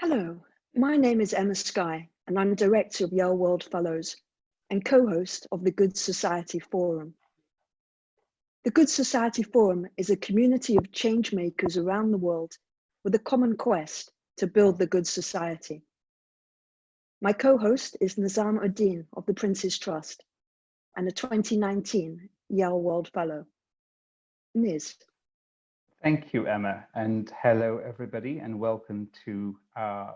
Hello, my name is Emma Skye, and I'm Director of Yale World Fellows and co-host of the Good Society Forum. The Good Society Forum is a community of change makers around the world with a common quest to build the good society. My co-host is Nizam Uddin of the Prince's Trust and a 2019 Yale World Fellow. Niz. Thank you, Emma, and hello everybody, and welcome to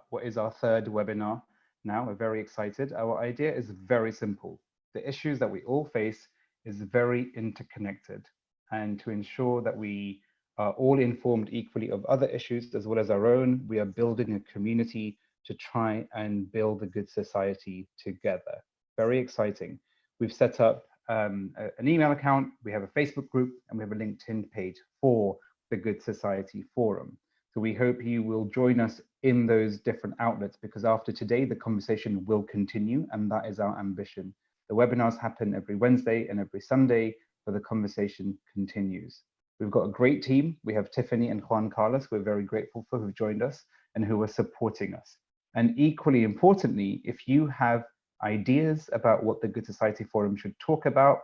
what is our third webinar now. We're very excited. Our idea is very simple. The issues that we all face is very interconnected, and to ensure that we are all informed equally of other issues as well as our own, we are building a community to try and build a good society together. Very exciting. We've set up an email account, we have a Facebook group, and we have a LinkedIn page for the Good Society Forum. So we hope you will join us in those different outlets, because after today, the conversation will continue, and that is our ambition. The webinars happen every Wednesday and every Sunday, but the conversation continues. We've got a great team. We have Tiffany and Juan Carlos, we're very grateful for, who've joined us and who are supporting us. And equally importantly, if you have ideas about what the Good Society Forum should talk about,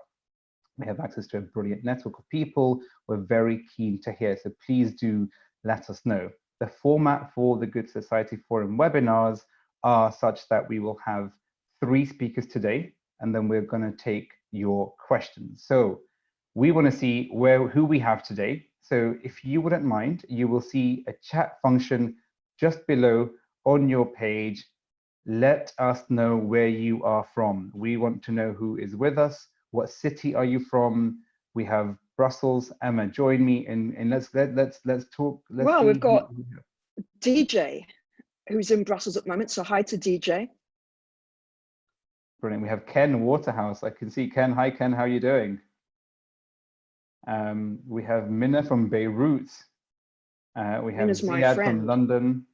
we have access to a brilliant network of people. We're very keen to hear, so please do let us know. The format for the Good Society Forum webinars are such that we will have 3 speakers today, and then we're going to take your questions. So we want to see who we have today. So if you wouldn't mind, you will see a chat function just below on your page. Let us know where you are from. We want to know who is with us. What city are you from? We have Brussels. Emma, join me and let's talk. Well, we've got DJ, who's in Brussels at the moment. So hi to DJ. Brilliant. We have Ken Waterhouse. I can see Ken. Hi, Ken. How are you doing? We have Minna from Beirut. We have Ziad from London.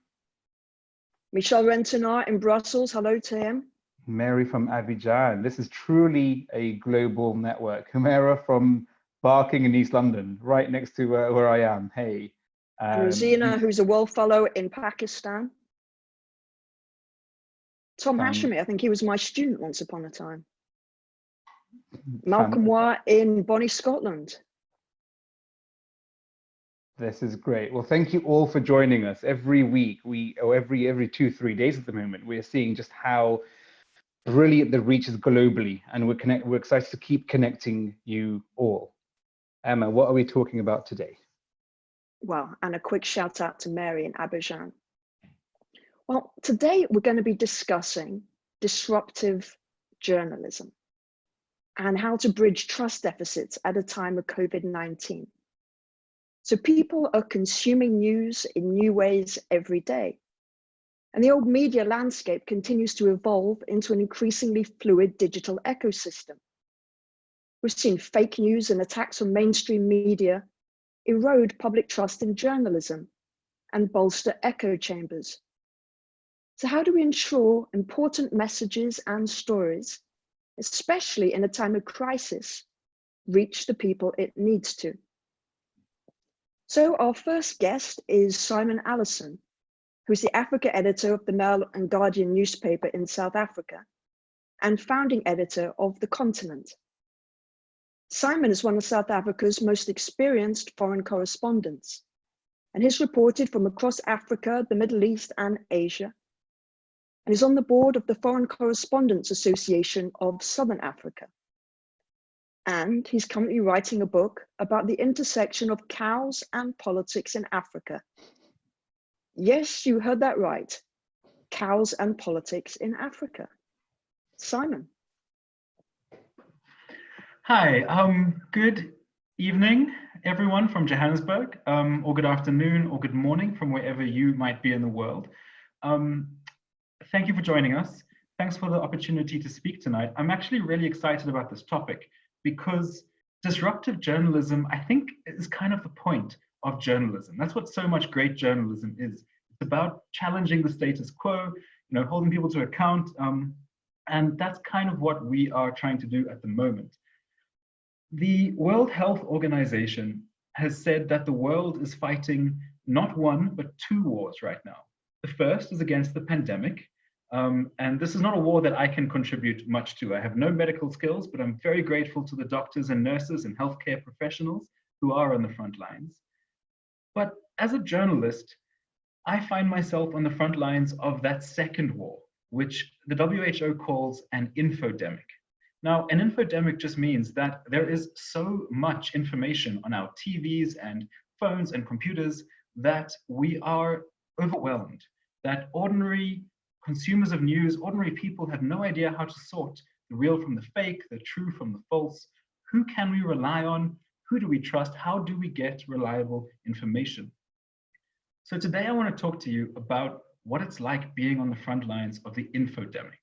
Michel Rentenard in Brussels. Hello to him. Mary from Abidjan. This is truly a global network. Humera from Barking in East London, right next to where I am. Hey. Rosina, who's a World Fellow in Pakistan. Tom Hashemi, I think he was my student once upon a time. Malcolm Waugh in Bonnie, Scotland. This is great. Well, thank you all for joining us. Every week, every 2-3 days at the moment, we're seeing just how brilliant the reach is globally, and we're excited to keep connecting you all. Emma, what are we talking about today? Well, and a quick shout out to Mary in Abidjan. Well, today we're going to be discussing disruptive journalism and how to bridge trust deficits at a time of COVID-19. So people are consuming news in new ways every day. And the old media landscape continues to evolve into an increasingly fluid digital ecosystem. We've seen fake news and attacks on mainstream media erode public trust in journalism and bolster echo chambers. So how do we ensure important messages and stories, especially in a time of crisis, reach the people it needs to? So our first guest is Simon Allison, who's the Africa editor of the Mail and Guardian newspaper in South Africa and founding editor of The Continent. Simon is one of South Africa's most experienced foreign correspondents, and he's reported from across Africa, the Middle East, and Asia, and is on the board of the Foreign Correspondents Association of Southern Africa. And he's currently writing a book about the intersection of cows and politics in Africa. Yes, you heard that right. Cows and politics in Africa. Simon. Hi, good evening, everyone from Johannesburg, or good afternoon or good morning from wherever you might be in the world. Thank you for joining us. Thanks for the opportunity to speak tonight. I'm actually really excited about this topic because disruptive journalism, I think, is kind of the point of journalism. That's what so much great journalism is. It's about challenging the status quo, holding people to account, and that's kind of what we are trying to do at the moment. The World Health Organization has said that the world is fighting not one, but 2 wars right now. The first is against the pandemic. And this is not a war that I can contribute much to. I have no medical skills, but I'm very grateful to the doctors and nurses and healthcare professionals who are on the front lines. But as a journalist, I find myself on the front lines of that second war, which the WHO calls an infodemic. Now, an infodemic just means that there is so much information on our TVs and phones and computers that we are overwhelmed, that ordinary consumers of news, ordinary people have no idea how to sort the real from the fake, the true from the false. Who can we rely on? Who do we trust? How do we get reliable information? So today I want to talk to you about what it's like being on the front lines of the infodemic.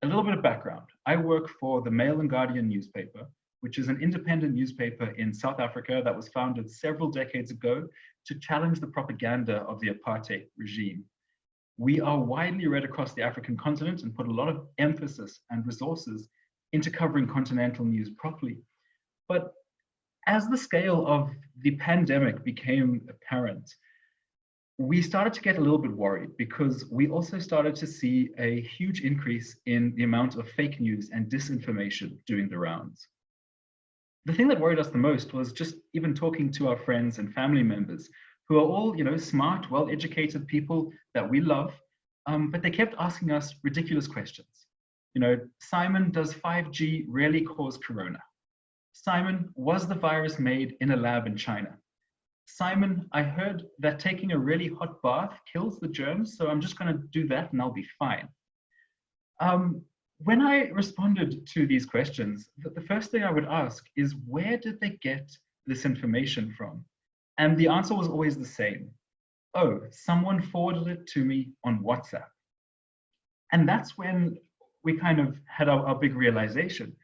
A little bit of background. I work for the Mail and Guardian newspaper, which is an independent newspaper in South Africa that was founded several decades ago to challenge the propaganda of the apartheid regime. We are widely read across the African continent and put a lot of emphasis and resources into covering continental news properly. But as the scale of the pandemic became apparent, we started to get a little bit worried because we also started to see a huge increase in the amount of fake news and disinformation doing the rounds. The thing that worried us the most was just even talking to our friends and family members who are all, smart, well-educated people that we love, but they kept asking us ridiculous questions. Simon, does 5G really cause corona? Simon, was the virus made in a lab in China? Simon, I heard that taking a really hot bath kills the germs, so I'm just going to do that and I'll be fine. When I responded to these questions, the first thing I would ask is, where did they get this information from? And the answer was always the same. Oh, someone forwarded it to me on WhatsApp. And that's when we kind of had our big realization.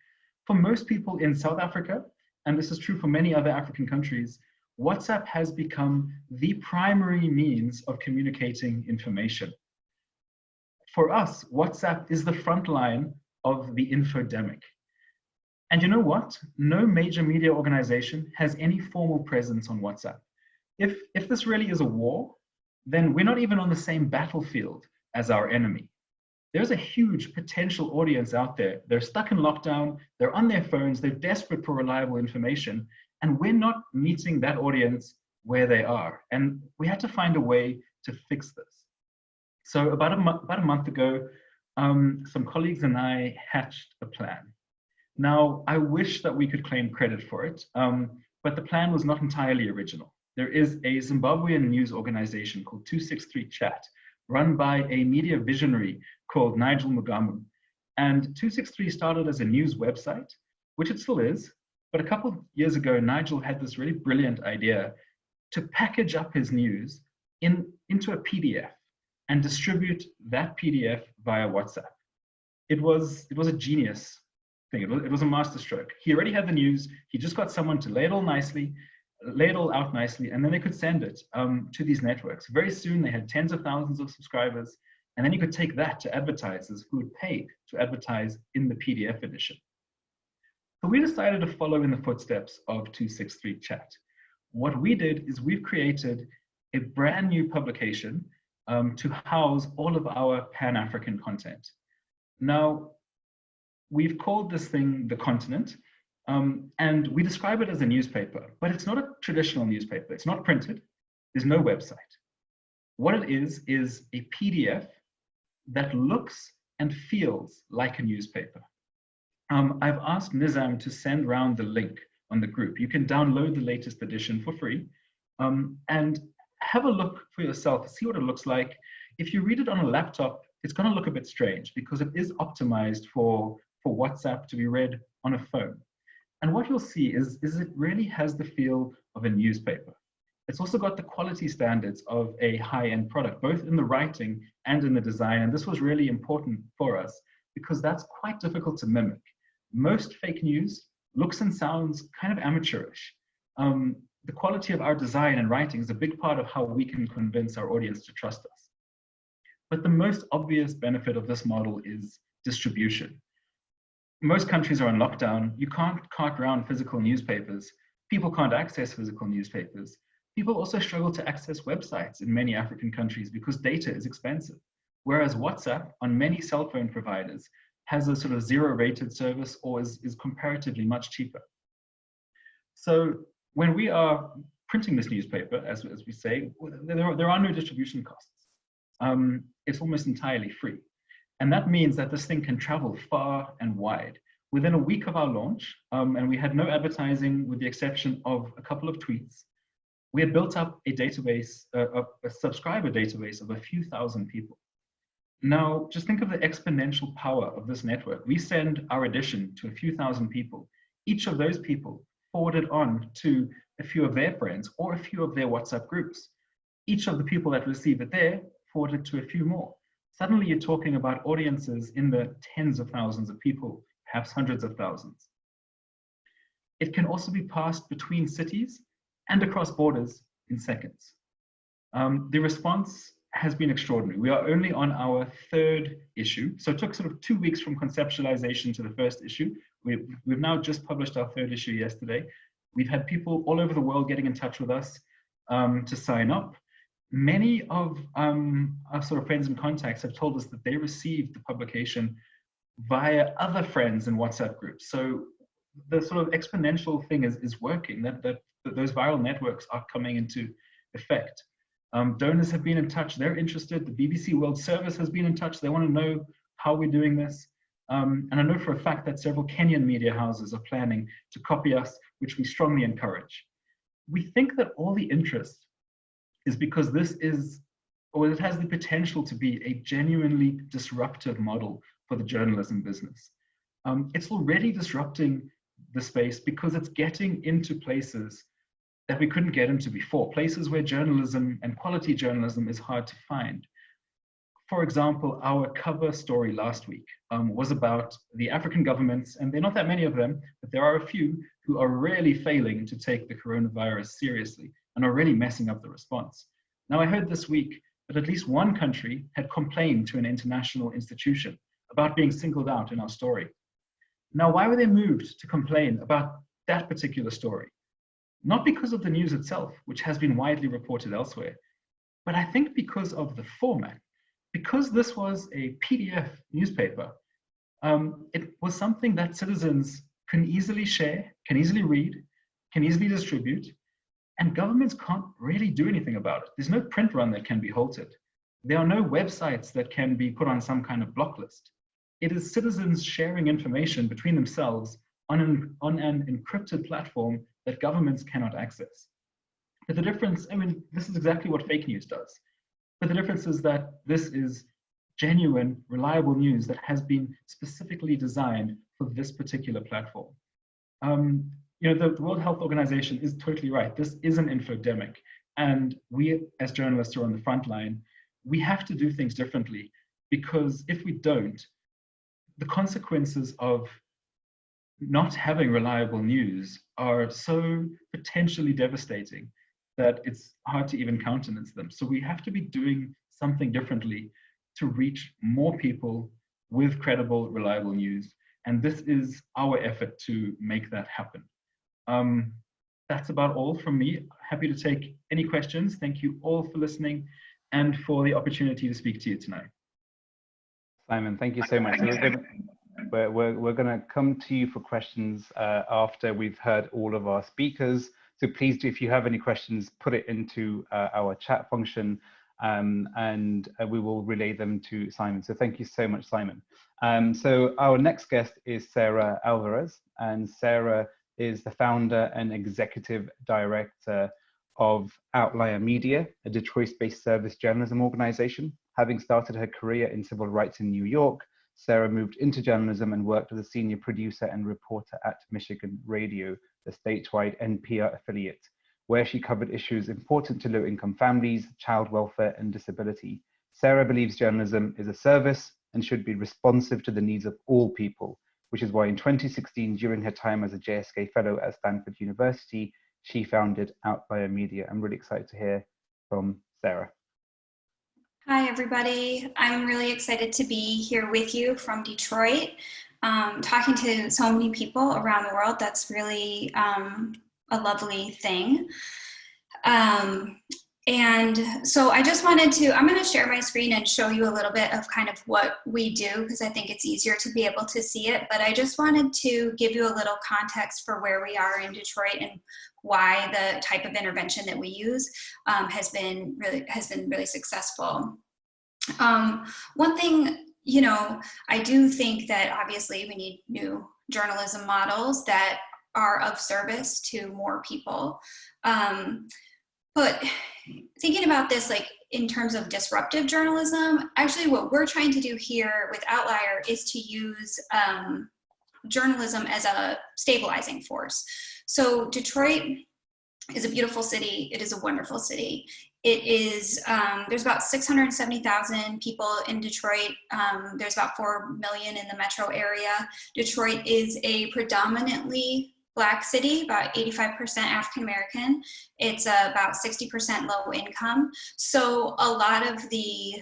For most people in South Africa, and this is true for many other African countries, WhatsApp has become the primary means of communicating information. For us, WhatsApp is the front line of the infodemic. And you know what? No major media organization has any formal presence on WhatsApp. If this really is a war, then we're not even on the same battlefield as our enemy. There's a huge potential audience out there. They're stuck in lockdown, they're on their phones, they're desperate for reliable information, and we're not meeting that audience where they are. And we had to find a way to fix this. So about a month ago, some colleagues and I hatched a plan. Now, I wish that we could claim credit for it, but the plan was not entirely original. There is a Zimbabwean news organization called 263 Chat, run by a media visionary called Nigel Mugamu. And 263 started as a news website, which it still is, but a couple of years ago, Nigel had this really brilliant idea to package up his news into a PDF and distribute that PDF via WhatsApp. It was a genius thing. It was a masterstroke. He already had the news. He just got someone to lay it all out nicely, and then they could send it to these networks. Very soon, they had tens of thousands of subscribers, and then you could take that to advertisers who would pay to advertise in the PDF edition. So we decided to follow in the footsteps of 263 Chat. What we did is we've created a brand new publication to house all of our Pan-African content. Now, we've called this thing The Continent, and we describe it as a newspaper, but it's not a traditional newspaper. It's not printed. There's no website. What it is a PDF that looks and feels like a newspaper. I've asked Nizam to send around the link on the group. You can download the latest edition for free and have a look for yourself, see what it looks like. If you read it on a laptop, it's going to look a bit strange because it is optimized for WhatsApp to be read on a phone. And what you'll see is it really has the feel of a newspaper. It's also got the quality standards of a high-end product, both in the writing and in the design. And this was really important for us because that's quite difficult to mimic. Most fake news looks and sounds kind of amateurish. The quality of our design and writing is a big part of how we can convince our audience to trust us. But the most obvious benefit of this model is distribution. Most countries are on lockdown. You can't cart around physical newspapers. People can't access physical newspapers. People also struggle to access websites in many African countries because data is expensive, whereas WhatsApp on many cell phone providers has a sort of zero-rated service or is comparatively much cheaper. So when we are printing this newspaper, as we say, there are no distribution costs. It's almost entirely free. And that means that this thing can travel far and wide. Within a week of our launch, and we had no advertising with the exception of a couple of tweets, we had built up a database, a subscriber database of a few thousand people. Now, just think of the exponential power of this network. We send our edition to a few thousand people. Each of those people forwarded on to a few of their friends or a few of their WhatsApp groups. Each of the people that receive it there forwarded to a few more. Suddenly you're talking about audiences in the tens of thousands of people, perhaps hundreds of thousands. It can also be passed between cities and across borders in seconds. The response has been extraordinary. We are only on our third issue. So it took sort of 2 weeks from conceptualization to the first issue. We've now just published our third issue yesterday. We've had people all over the world getting in touch with us to sign up. Many of our sort of friends and contacts have told us that they received the publication via other friends and WhatsApp groups. So the sort of exponential thing is working, that those viral networks are coming into effect. Donors have been in touch, they're interested. The BBC World Service has been in touch. They want to know how we're doing this. And I know for a fact that several Kenyan media houses are planning to copy us, which we strongly encourage. We think that all the interest is because this is, or it has the potential to be, a genuinely disruptive model for the journalism business. It's already disrupting the space because it's getting into places that we couldn't get into before, places where journalism and quality journalism is hard to find. For example, our cover story last week was about the African governments, and there are not that many of them, but there are a few who are really failing to take the coronavirus seriously and are really messing up the response. Now, I heard this week that at least one country had complained to an international institution about being singled out in our story. Now, why were they moved to complain about that particular story? Not because of the news itself, which has been widely reported elsewhere, but I think because of the format. Because this was a PDF newspaper, it was something that citizens can easily share, can easily read, can easily distribute, and governments can't really do anything about it. There's no print run that can be halted. There are no websites that can be put on some kind of block list. It is citizens sharing information between themselves on an encrypted platform that governments cannot access. But the difference, I mean, this is exactly what fake news does. But the difference is that this is genuine, reliable news that has been specifically designed for this particular platform. You know, the World Health Organization is totally right. This is an infodemic, and we as journalists are on the front line. We have to do things differently, because if we don't, the consequences of not having reliable news are so potentially devastating that it's hard to even countenance them. So we have to be doing something differently to reach more people with credible, reliable news. And this is our effort to make that happen. That's about all from me. Happy to take any questions. Thank you all for listening and for the opportunity to speak to you tonight. Simon, thank you so much. We're going to come to you for questions after we've heard all of our speakers. So please do, if you have any questions, put it into our chat function, and we will relay them to Simon. So thank you so much, Simon. So our next guest is Sarah Alvarez, and Sarah is the founder and executive director of Outlier Media, a Detroit-based service journalism organization. Having started her career in civil rights in New York, Sarah moved into journalism and worked as a senior producer and reporter at Michigan Radio, the statewide NPR affiliate, where she covered issues important to low-income families, child welfare, and disability. Sarah believes journalism is a service and should be responsive to the needs of all people, which is why in 2016, during her time as a JSK Fellow at Stanford University, she founded Outlier Media. I'm really excited to hear from Sarah. Hi, everybody. I'm really excited to be here with you from Detroit, talking to so many people around the world. That's really a lovely thing. And so I just wanted to, I'm going to share my screen and show you a little bit of kind of what we do, because I think it's easier to be able to see it. But I just wanted to give you a little context for where we are in Detroit and why the type of intervention that we use has been really successful. One thing, you know, I do think that obviously we need new journalism models that are of service to more people. But thinking about this, like in terms of disruptive journalism, actually what we're trying to do here with Outlier is to use journalism as a stabilizing force. So Detroit is a beautiful city. It is a wonderful city. It is, there's about 670,000 people in Detroit. There's about 4 million in the metro area. Detroit is a predominantly Black city, about 85% African American. It's about 60% low income. So a lot of the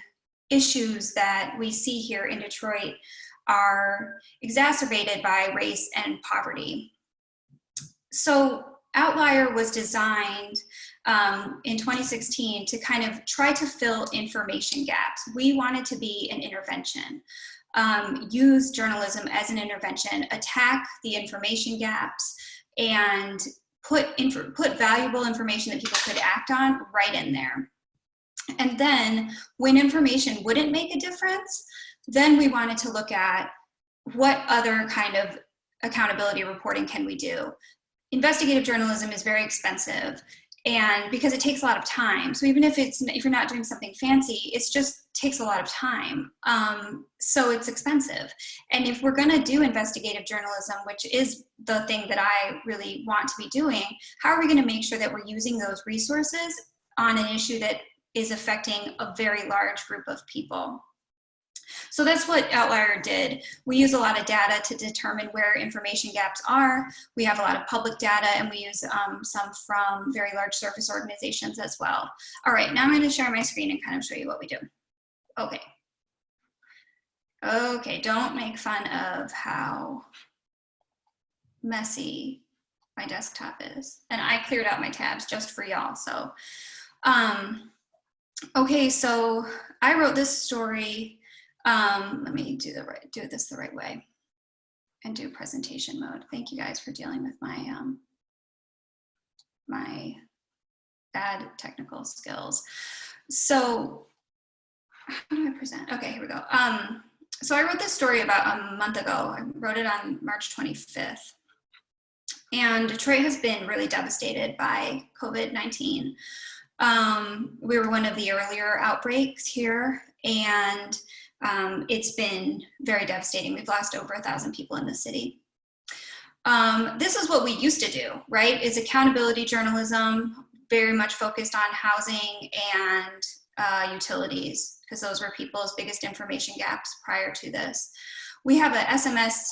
issues that we see here in Detroit are exacerbated by race and poverty. So Outlier was designed in 2016 to kind of try to fill information gaps. We wanted to be an intervention. Use journalism as an intervention, attack the information gaps, and put valuable information that people could act on right in there. And then when information wouldn't make a difference, then we wanted to look at what other kind of accountability reporting can we do. Investigative journalism is very expensive, and because it takes a lot of time. So even if you're not doing something fancy, it just takes a lot of time. So it's expensive. And if we're gonna do investigative journalism, which is the thing that I really want to be doing, how are we gonna make sure that we're using those resources on an issue that is affecting a very large group of people? So that's what Outlier did. We use a lot of data to determine where information gaps are. We have a lot of public data, and we use some from very large service organizations as well. All right, now I'm going to share my screen and kind of show you what we do. Okay. Okay, don't make fun of how messy my desktop is. And I cleared out my tabs just for y'all. So, okay, so I wrote this story. Let me do this the right way and do presentation mode. Thank you guys for dealing with my my bad technical skills. So how do I present? Okay, here we go. So I wrote this story about a month ago. I wrote it on March 25th. And Detroit has been really devastated by COVID-19. We were one of the earlier outbreaks here, and it's been very devastating. We've lost over 1,000 people in the city. This is what we used to do, right? Is accountability journalism, very much focused on housing and utilities, because those were people's biggest information gaps prior to this. We have a SMS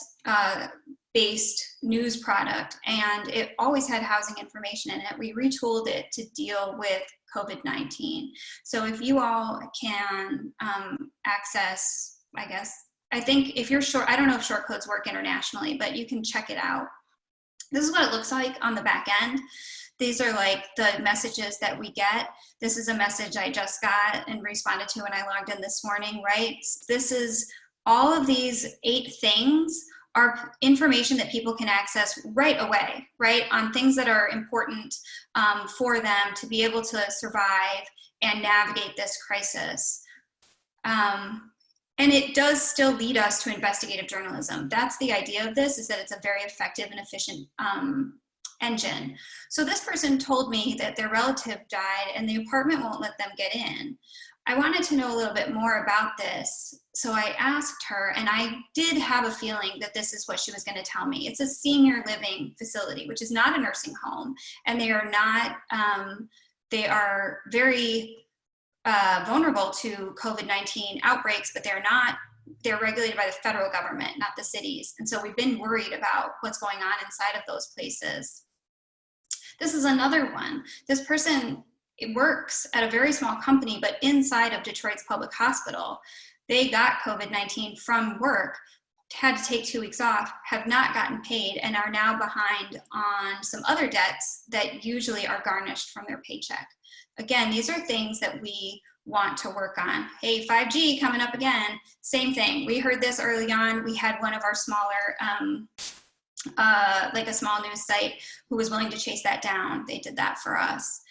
based news product, and it always had housing information in it. We retooled it to deal with COVID-19. So if you all can access, I think if you're short, I don't know if short codes work internationally, but you can check it out. This is what it looks like on the back end. These are like the messages that we get. This is a message I just got and responded to when I logged in this morning, right? This is all of these 8 things are information that people can access right away, right? On things that are important for them to be able to survive and navigate this crisis. And it does still lead us to investigative journalism. That's the idea of this, is that it's a very effective and efficient engine. So this person told me that their relative died and the apartment won't let them get in. I wanted to know a little bit more about this. So I asked her, and I did have a feeling that this is what she was going to tell me. It's a senior living facility, which is not a nursing home. And they are not, they are very vulnerable to COVID-19 outbreaks, but they're regulated by the federal government, not the cities. And so we've been worried about what's going on inside of those places. This is another one. This person, it works at a very small company, but inside of Detroit's public hospital. They got COVID-19 from work, had to take 2 weeks off, have not gotten paid, and are now behind on some other debts that usually are garnished from their paycheck. Again, these are things that we want to work on. Hey, 5G coming up again, same thing. We heard this early on. We had one of our smaller, like a small news site who was willing to chase that down. They did that for us.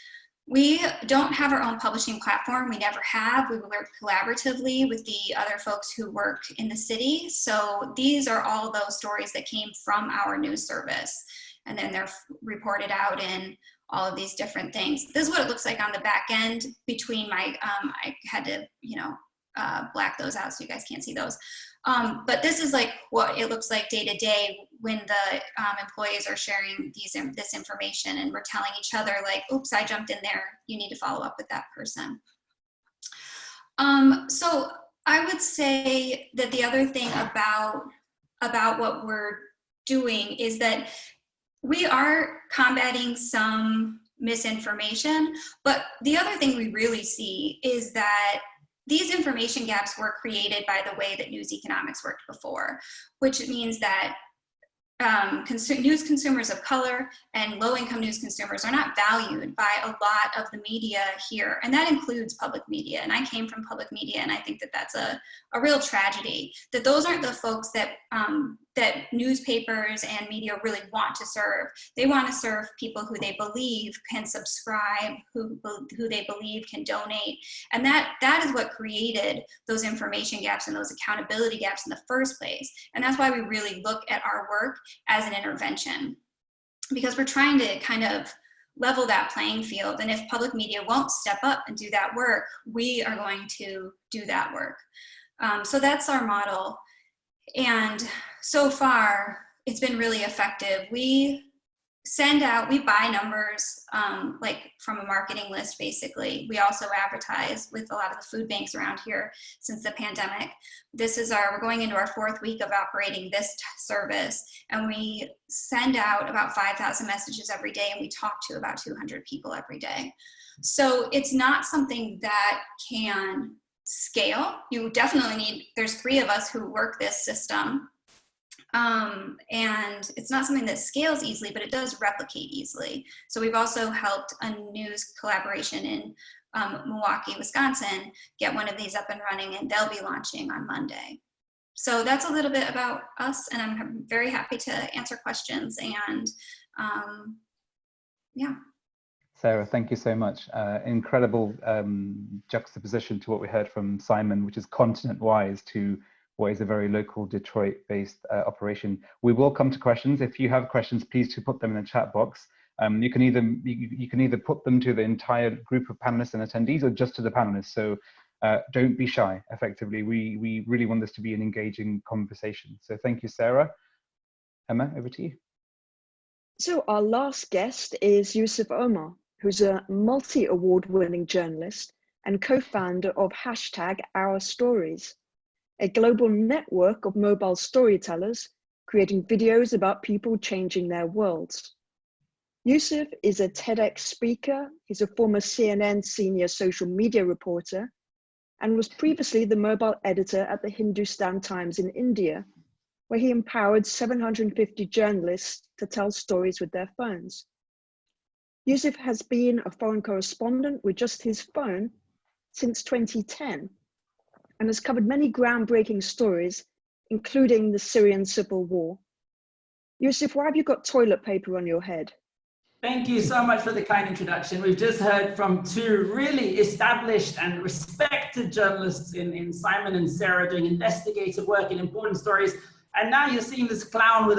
We don't have our own publishing platform. We never have. We work collaboratively with the other folks who work in the city. So these are all those stories that came from our news service. And then they're reported out in all of these different things. This is what it looks like on the back end between my, I had to, black those out so you guys can't see those. But this is like what it looks like day to day when the employees are sharing this information, and we're telling each other like, oops, I jumped in there. You need to follow up with that person. So I would say that the other thing about what we're doing is that we are combating some misinformation, but the other thing we really see is that these information gaps were created by the way that news economics worked before, which means that news consumers of color and low-income news consumers are not valued by a lot of the media here, and that includes public media. And I came from public media, and I think that that's a real tragedy, that those aren't the folks that that newspapers and media really want to serve. They want to serve people who they believe can subscribe, who they believe can donate. And that is what created those information gaps and those accountability gaps in the first place. And that's why we really look at our work as an intervention, because we're trying to kind of level that playing field. And if public media won't step up and do that work, we are going to do that work. So that's our model. And so far, it's been really effective. We buy numbers like from a marketing list, basically. We also advertise with a lot of the food banks around here since the pandemic. We're going into our 4th week of operating this service, and we send out about 5,000 messages every day, and we talk to about 200 people every day. So it's not something that can scale. You definitely need, there's 3 of us who work this system. And it's not something that scales easily, but it does replicate easily. So we've also helped a news collaboration in Milwaukee, Wisconsin, get one of these up and running, and they'll be launching on Monday. So that's a little bit about us, and I'm very happy to answer questions. And yeah. Sarah, thank you so much. Incredible juxtaposition to what we heard from Simon, which is continent-wise to what is a very local Detroit-based operation. We will come to questions. If you have questions, please do put them in the chat box. You can either put them to the entire group of panelists and attendees, or just to the panelists. So don't be shy. Effectively, we really want this to be an engaging conversation. So thank you, Sarah. Emma, over to you. So our last guest is Yusuf Omar, who's a multi-award-winning journalist and co-founder of #OurStories, a global network of mobile storytellers creating videos about people changing their worlds. Yusuf is a TEDx speaker. He's a former CNN senior social media reporter and was previously the mobile editor at the Hindustan Times in India, where he empowered 750 journalists to tell stories with their phones. Yusuf has been a foreign correspondent with just his phone since 2010 and has covered many groundbreaking stories, including the Syrian civil war. Yusuf, why have you got toilet paper on your head? Thank you so much for the kind introduction. We've just heard from 2 really established and respected journalists in Simon and Sarah doing investigative work in important stories. And now you're seeing this clown with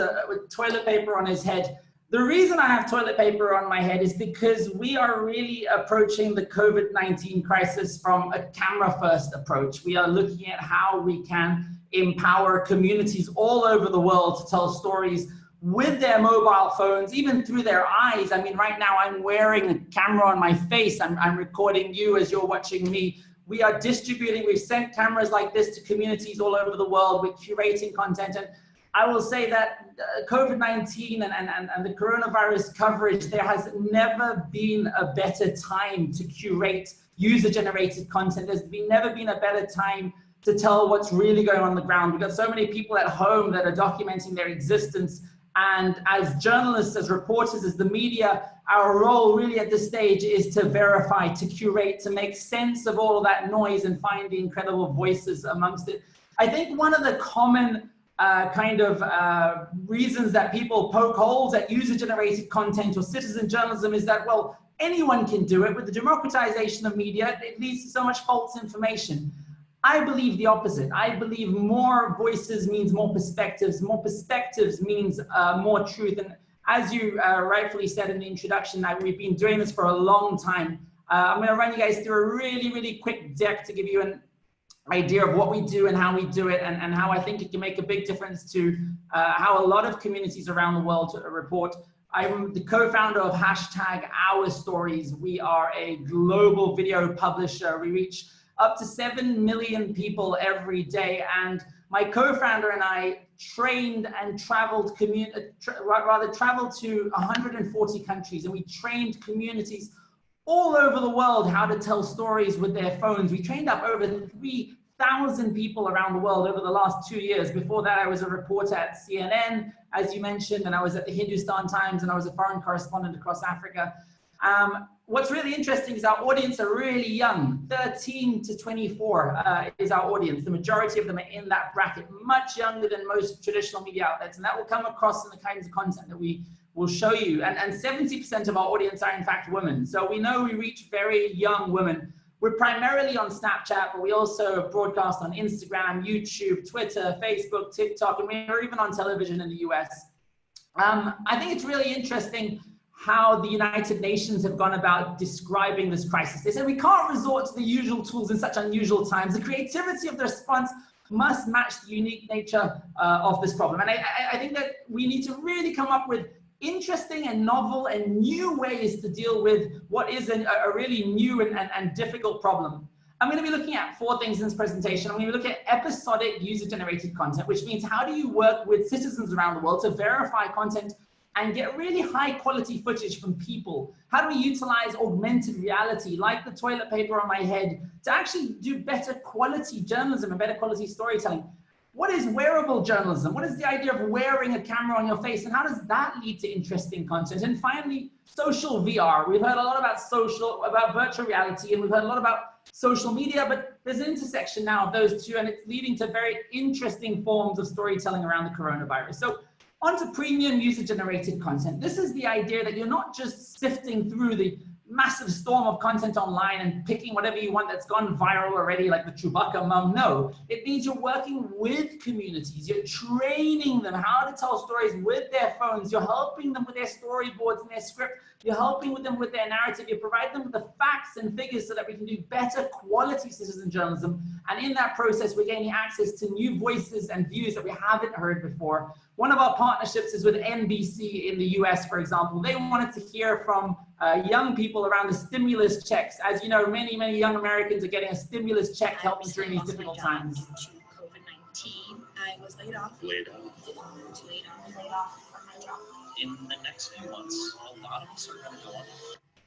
toilet paper on his head. The reason I have toilet paper on my head is because we are really approaching the COVID-19 crisis from a camera-first approach. We are looking at how we can empower communities all over the world to tell stories with their mobile phones, even through their eyes. I mean, right now I'm wearing a camera on my face. I'm recording you as you're watching me. We are distributing, we've sent cameras like this to communities all over the world. We're curating content. And I will say that COVID-19 and the coronavirus coverage, there has never been a better time to curate user-generated content. There's never been a better time to tell what's really going on the ground. We've got so many people at home that are documenting their existence. And as journalists, as reporters, as the media, our role really at this stage is to verify, to curate, to make sense of all of that noise and find the incredible voices amongst it. I think one of the common reasons that people poke holes at user-generated content or citizen journalism is that, well, anyone can do it. With the democratization of media, it leads to so much false information. I believe the opposite. I believe more voices means more perspectives means more truth. And as you rightfully said in the introduction, that we've been doing this for a long time. I'm going to run you guys through a really, really quick deck to give you an idea of what we do and how we do it, and how I think it can make a big difference to how a lot of communities around the world report. I'm the co-founder of #OurStories. We are a global video publisher. We reach up to 7 million people every day. And my co-founder and I trained and traveled to 140 countries, and we trained communities all over the world how to tell stories with their phones. We trained up over 3,000 people around the world over the last 2 years. Before that, I was a reporter at CNN, as you mentioned, and I was at the Hindustan Times, and I was a foreign correspondent across Africa. What's really interesting is our audience are really young. 13 to 24 is our audience. The majority of them are in that bracket, much younger than most traditional media outlets. And that will come across in the kinds of content that we will show you. And 70% of our audience are in fact women. So we know we reach very young women. We're primarily on Snapchat, but we also broadcast on Instagram, YouTube, Twitter, Facebook, TikTok, and we're even on television in the US. I think it's really interesting how the United Nations have gone about describing this crisis. They said we can't resort to the usual tools in such unusual times. The creativity of the response must match the unique nature of this problem. And I think that we need to really come up with interesting and novel and new ways to deal with what is a really new and difficult problem. I'm going to be looking at 4 things in this presentation. I'm going to be looking at episodic user-generated content, which means how do you work with citizens around the world to verify content and get really high quality footage from people? How do we utilize augmented reality, like the toilet paper on my head, to actually do better quality journalism and better quality storytelling? What is wearable journalism? What is the idea of wearing a camera on your face, and how does that lead to interesting content? And finally, social VR. We've heard a lot about virtual reality, and we've heard a lot about social media, but there's an intersection now of those two, and it's leading to very interesting forms of storytelling around the coronavirus. So on to premium user-generated content. This is the idea that you're not just sifting through the massive storm of content online and picking whatever you want that's gone viral already, like the Chewbacca mum. No, it means you're working with communities. You're training them how to tell stories with their phones. You're helping them with their storyboards and their script. You're helping them with their narrative. You provide them with the facts and figures so that we can do better quality citizen journalism. And in that process, we're gaining access to new voices and views that we haven't heard before. One of our partnerships is with NBC in the US, for example. They wanted to hear from young people around the stimulus checks. As you know, many, many young Americans are getting a stimulus check to help them during these difficult times. COVID-19, I was laid off. Laid off from my job. In the next few months, a lot of us are going to go on.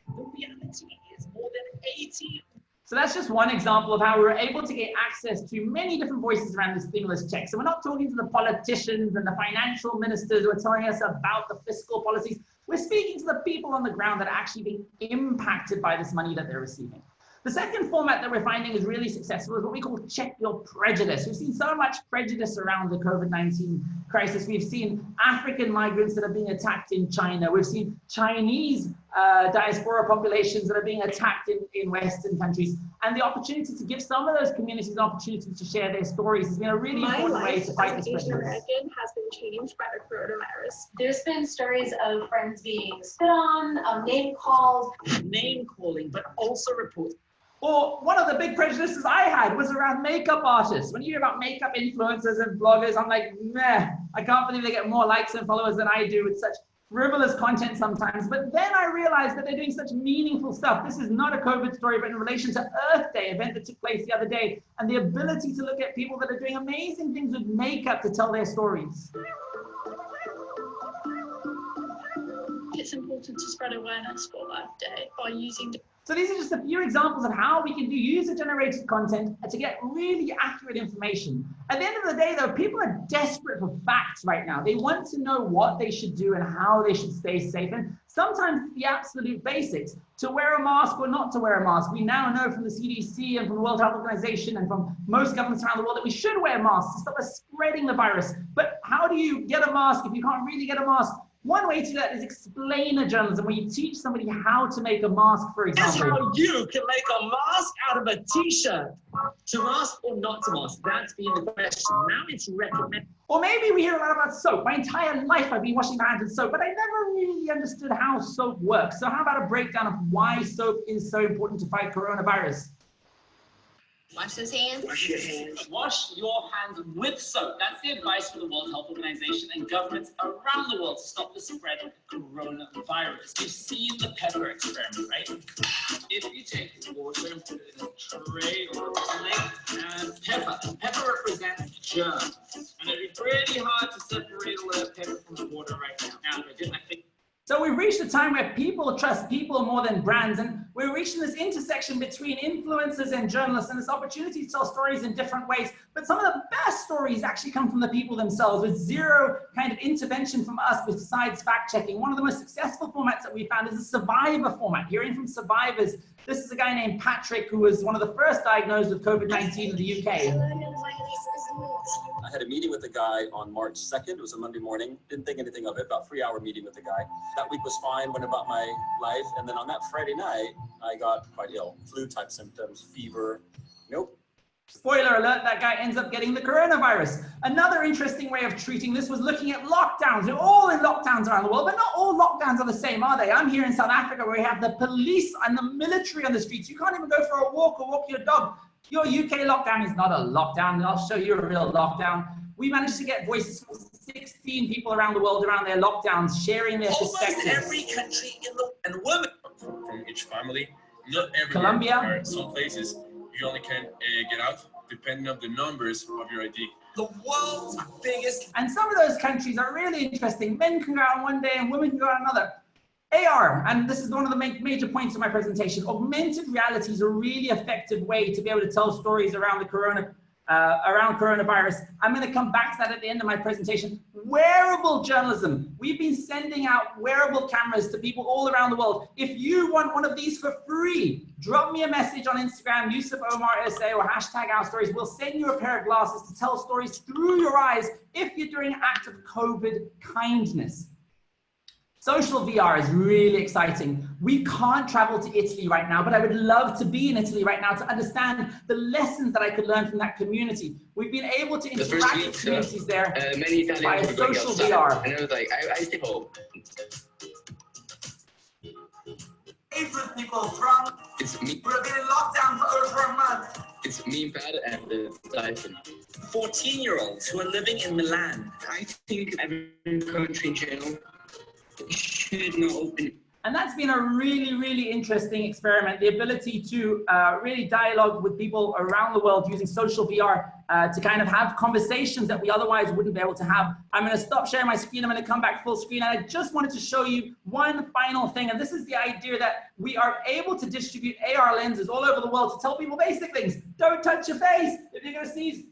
The reality is more than 80. So that's just one example of how we were able to get access to many different voices around the stimulus check. So we're not talking to the politicians and the financial ministers who are telling us about the fiscal policies. We're speaking to the people on the ground that are actually being impacted by this money that they're receiving. The second format that we're finding is really successful is what we call check your prejudice. We've seen so much prejudice around the COVID-19 crisis. We've seen African migrants that are being attacked in China. We've seen Chinese diaspora populations that are being attacked in Western countries. And the opportunity to give some of those communities an opportunity to share their stories has been a really important way to fight this prejudice. My life as an Asian American has been changed by the coronavirus. There's been stories of friends being spit on, name called. Name calling, but also reports. Or one of the big prejudices I had was around makeup artists. When you hear about makeup influencers and bloggers, I'm like, meh, I can't believe they get more likes and followers than I do with such frivolous content sometimes. But then I realized that they're doing such meaningful stuff. This is not a COVID story, but in relation to Earth Day, event that took place the other day, and the ability to look at people that are doing amazing things with makeup to tell their stories. It's important to spread awareness for Earth Day by using So these are just a few examples of how we can do user-generated content to get really accurate information. At the end of the day, though, people are desperate for facts right now. They want to know what they should do and how they should stay safe. And sometimes the absolute basics, to wear a mask or not to wear a mask. We now know from the CDC and from the World Health Organization and from most governments around the world that we should wear masks to stop us spreading the virus. But how do you get a mask if you can't really get a mask? One way to do that is explainer journalism, where you teach somebody how to make a mask, for That's example. how you can make a mask out of a t-shirt. To mask or not to mask, that's been the question. Now it's recommended. Or maybe we hear a lot about soap. My entire life I've been washing my hands with soap, but I never really understood how soap works. So how about a breakdown of why soap is so important to fight coronavirus? Wash those hands. Wash your hands. Wash your hands with soap. That's the advice from the World Health Organization and governments around the world to stop the spread of coronavirus. You've seen the pepper experiment, right? If you take water and put it in a tray or a plate and pepper represents germs. And it'd be pretty hard to separate a little pepper from the water right now. Now, if I didn't, I think. So we've reached a time where people trust people more than brands, and we're reaching this intersection between influencers and journalists, and this opportunity to tell stories in different ways. But some of the best stories actually come from the people themselves, with zero kind of intervention from us besides fact checking. One of the most successful formats that we found is a survivor format, hearing from survivors. This is a guy named Patrick, who was one of the first diagnosed with COVID-19 in the UK. I had a meeting with the guy on March 2nd. It was a Monday morning. Didn't think anything of it. About 3-hour meeting with the guy. That week was fine. Went about my life. And then on that Friday night, I got quite ill. Flu-type symptoms, fever. Nope. Spoiler alert, that guy ends up getting the coronavirus. Another interesting way of treating this was looking at lockdowns. We're all in lockdowns around the world, but not all lockdowns are the same, are they? I'm here in South Africa where we have the police and the military on the streets. You can't even go for a walk or walk your dog. Your UK lockdown is not a lockdown. I'll show you a real lockdown. We managed to get voices from 16 people around the world around their lockdowns, sharing their perspectives. Almost every country in the and women from each family, not everywhere. Colombia. Some places you only can get out depending on the numbers of your ID. The world's biggest. And some of those countries are really interesting. Men can go out on one day and women can go out another. AR, and this is one of the major points of my presentation, augmented reality is a really effective way to be able to tell stories around the coronavirus. I'm going to come back to that at the end of my presentation. Wearable journalism. We've been sending out wearable cameras to people all around the world. If you want one of these for free, drop me a message on Instagram, Yusuf Omar SA, or #OurStories. We'll send you a pair of glasses to tell stories through your eyes if you're doing an act of COVID kindness. Social VR is really exciting. We can't travel to Italy right now, but I would love to be in Italy right now to understand the lessons that I could learn from that community. We've been able to interact with communities there many Italians via social VR. And I was like, I stay home. Favorite people from It's me. we've been in lockdown for over a month. It's me, Pat, and Tyson. 14-year-olds who are living in Milan. I think every country in general should not open. And that's been a really, really interesting experiment, the ability to really dialogue with people around the world using social VR to kind of have conversations that we otherwise wouldn't be able to have. I'm going to stop sharing my screen. I'm going to come back full screen. And I just wanted to show you one final thing. And this is the idea that we are able to distribute AR lenses all over the world to tell people basic things. Don't touch your face. If you're going to sneeze,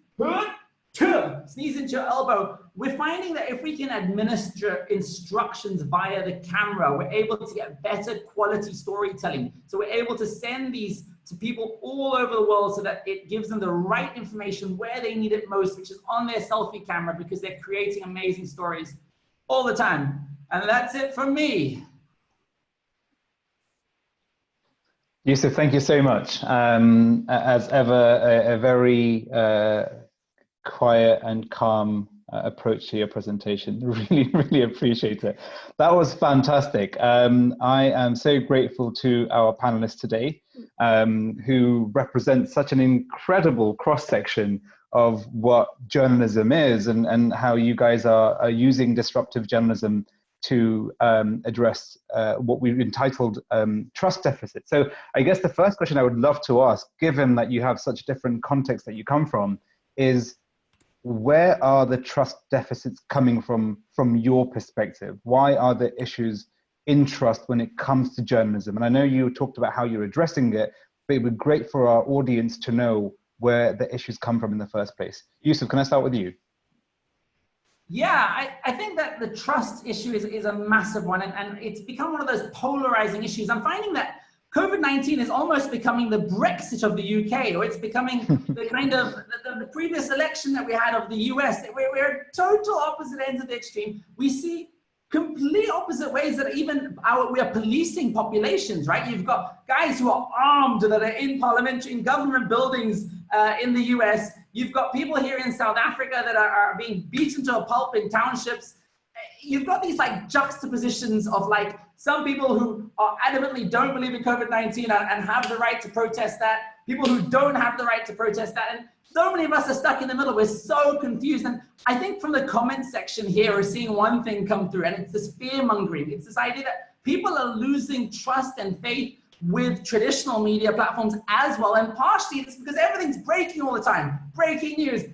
sneeze into your elbow. We're finding that if we can administer instructions via the camera, we're able to get better quality storytelling. So we're able to send these to people all over the world so that it gives them the right information where they need it most, which is on their selfie camera, because they're creating amazing stories all the time. And that's it from me. Yusuf, thank you so much. As ever, a very quiet and calm approach to your presentation. Really, really appreciate it. That was fantastic. I am so grateful to our panelists today, who represent such an incredible cross-section of what journalism is and how you guys are using disruptive journalism to address what we've entitled trust deficit. So I guess the first question I would love to ask, given that you have such different contexts that you come from, is where are the trust deficits coming from your perspective? Why are the issues in trust when it comes to journalism? And I know you talked about how you're addressing it, but it would be great for our audience to know where the issues come from in the first place. Yusuf, can I start with you? Yeah, I think that the trust issue is a massive one, and it's become one of those polarizing issues. I'm finding that COVID-19 is almost becoming the Brexit of the UK, or it's becoming the kind of the previous election that we had of the US. We're total opposite ends of the extreme. We see complete opposite ways that even we are policing populations, right? You've got guys who are armed that are in government buildings in the US. You've got people here in South Africa that are being beaten to a pulp in townships. You've got these like juxtapositions of like some people who are adamantly don't believe in COVID-19 and have the right to protest that, people who don't have the right to protest that. And so many of us are stuck in the middle. We're so confused. And I think from the comment section here, we're seeing one thing come through, and it's this fear mongering. It's this idea that people are losing trust and faith with traditional media platforms as well. And partially it's because everything's breaking all the time. Breaking news,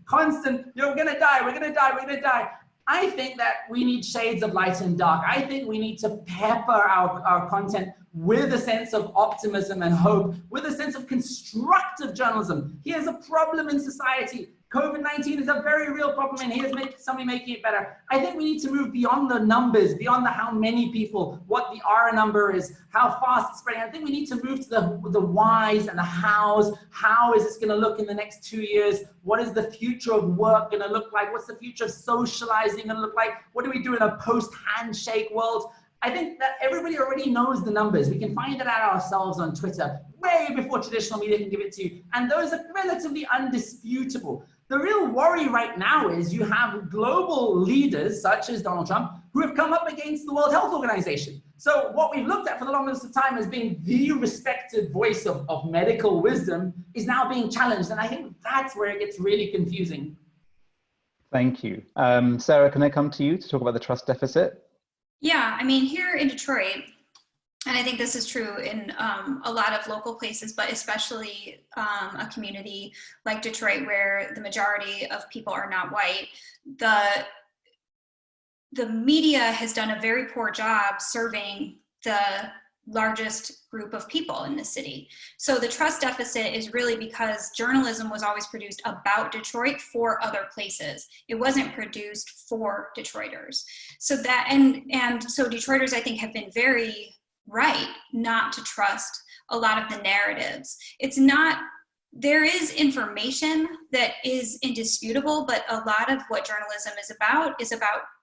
constant, we're gonna die, we're gonna die, we're gonna die. I think that we need shades of light and dark. I think we need to pepper our content with a sense of optimism and hope, with a sense of constructive journalism. Here's a problem in society. COVID-19 is a very real problem, and here's somebody making it better. I think we need to move beyond the numbers, beyond the how many people, what the R number is, how fast it's spreading. I think we need to move to the whys and the hows. How is this going to look in the next 2 years? What is the future of work going to look like? What's the future of socializing going to look like? What do we do in a post-handshake world? I think that everybody already knows the numbers. We can find it out ourselves on Twitter, way before traditional media can give it to you. And those are relatively undisputable. The real worry right now is you have global leaders, such as Donald Trump, who have come up against the World Health Organization. So what we've looked at for the longest of time as being the respected voice of medical wisdom is now being challenged. And I think that's where it gets really confusing. Thank you. Sarah, can I come to you to talk about the trust deficit? Yeah, I mean, here in Detroit, and I think this is true in a lot of local places, but especially a community like Detroit, where the majority of people are not white, the media has done a very poor job serving the largest group of people in the city. So the trust deficit is really because journalism was always produced about Detroit for other places. It wasn't produced for Detroiters. So that, and so Detroiters, I think, have been very right not to trust a lot of the narratives. It's not, there is information that is indisputable, but a lot of what journalism is about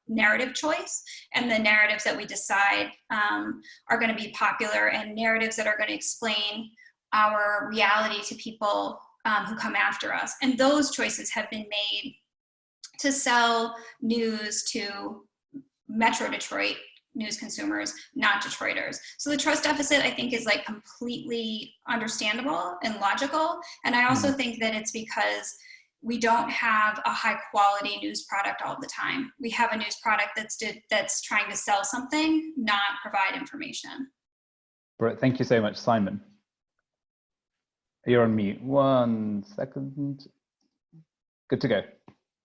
narrative choice, and the narratives that we decide are going to be popular, and narratives that are going to explain our reality to people who come after us. And those choices have been made to sell news to Metro Detroit news consumers, not Detroiters. So the trust deficit, I think, is like completely understandable and logical. And I also think that it's because we don't have a high quality news product all the time. We have a news product that's trying to sell something, not provide information. Brett, thank you so much. Simon, you're on mute. 1 second. Good to go.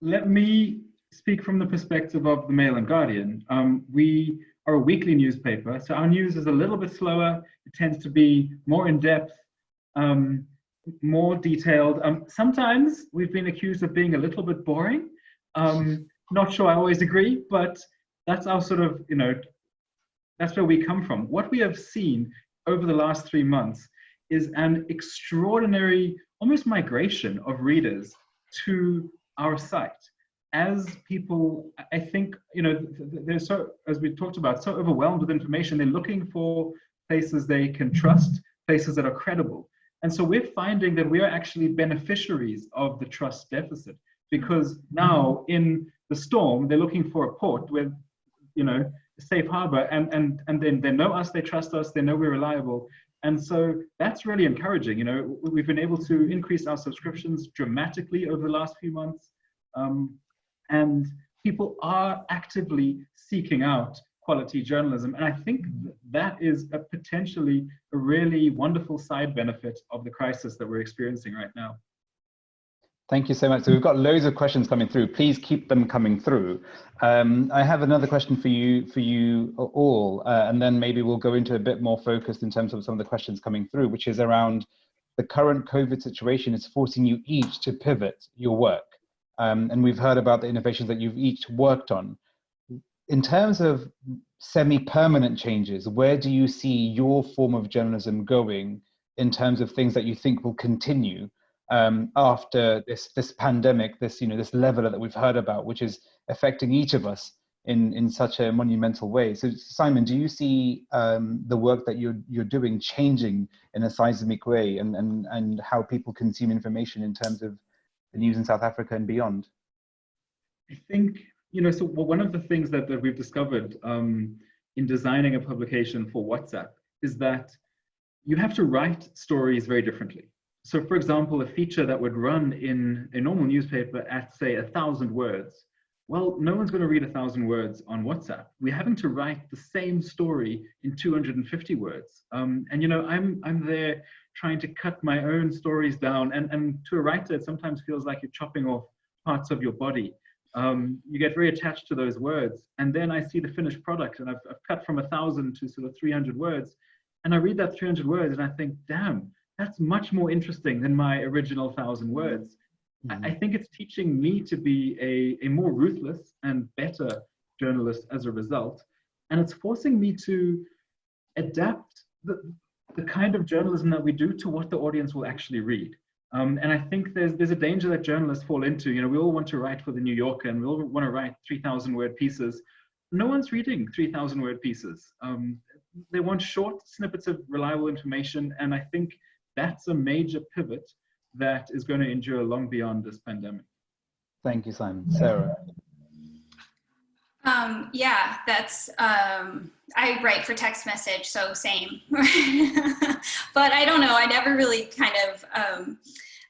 Let me speak from the perspective of the Mail and Guardian. We are a weekly newspaper, so our news is a little bit slower. It tends to be more in depth, more detailed. Sometimes we've been accused of being a little bit boring. Not sure I always agree, but that's our sort of, that's where we come from. What we have seen over the last 3 months is an extraordinary, almost migration of readers to our site. As people, I think, they're so, as we talked about, so overwhelmed with information, they're looking for places they can trust, places that are credible. And so we're finding that we are actually beneficiaries of the trust deficit, because now in the storm, they're looking for a port with, a safe harbor, and then they know us, they trust us, they know we're reliable. And so that's really encouraging. We've been able to increase our subscriptions dramatically over the last few months. And people are actively seeking out quality journalism. And I think that is potentially a really wonderful side benefit of the crisis that we're experiencing right now. Thank you so much. So we've got loads of questions coming through. Please keep them coming through. I have another question for you all, and then maybe we'll go into a bit more focused in terms of some of the questions coming through, which is around the current COVID situation is forcing you each to pivot your work. And we've heard about the innovations that you've each worked on. In terms of semi-permanent changes, where do you see your form of journalism going in terms of things that you think will continue after this pandemic, this leveler that we've heard about, which is affecting each of us in such a monumental way? So Simon, do you see the work that you're doing changing in a seismic way, and how people consume information in terms of the news in South Africa and beyond? I think, so one of the things that we've discovered in designing a publication for WhatsApp is that you have to write stories very differently. So for example, a feature that would run in a normal newspaper at, say, 1,000 words, well, no one's going to read 1,000 words on WhatsApp. We're having to write the same story in 250 words. And I'm there trying to cut my own stories down, and to a writer, it sometimes feels like you're chopping off parts of your body. You get very attached to those words, and then I see the finished product, and I've cut from 1,000 to sort of 300 words, and I read that 300 words, and I think, damn, that's much more interesting than my original 1,000 words. Mm-hmm. I think it's teaching me to be a more ruthless and better journalist as a result, and it's forcing me to adapt the kind of journalism that we do to what the audience will actually read. And I think there's a danger that journalists fall into. We all want to write for the New Yorker, and we all want to write 3,000 word pieces. No one's reading 3,000 word pieces. They want short snippets of reliable information, and I think that's a major pivot that is going to endure long beyond this pandemic. Thank you, Simon. Sarah? Yeah, that's, I write for text message, so same. But I don't know, I never really kind of,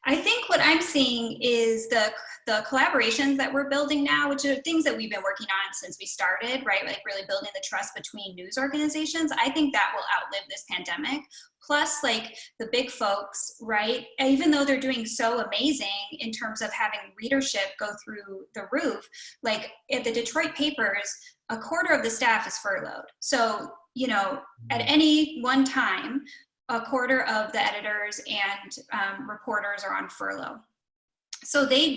I think what I'm seeing is the collaborations that we're building now, which are things that we've been working on since we started, right? Like really building the trust between news organizations. I think that will outlive this pandemic. Plus, like the big folks, right? Even though they're doing so amazing in terms of having readership go through the roof, like at the Detroit papers, a quarter of the staff is furloughed. So, at any one time, a quarter of the editors and reporters are on furlough. So they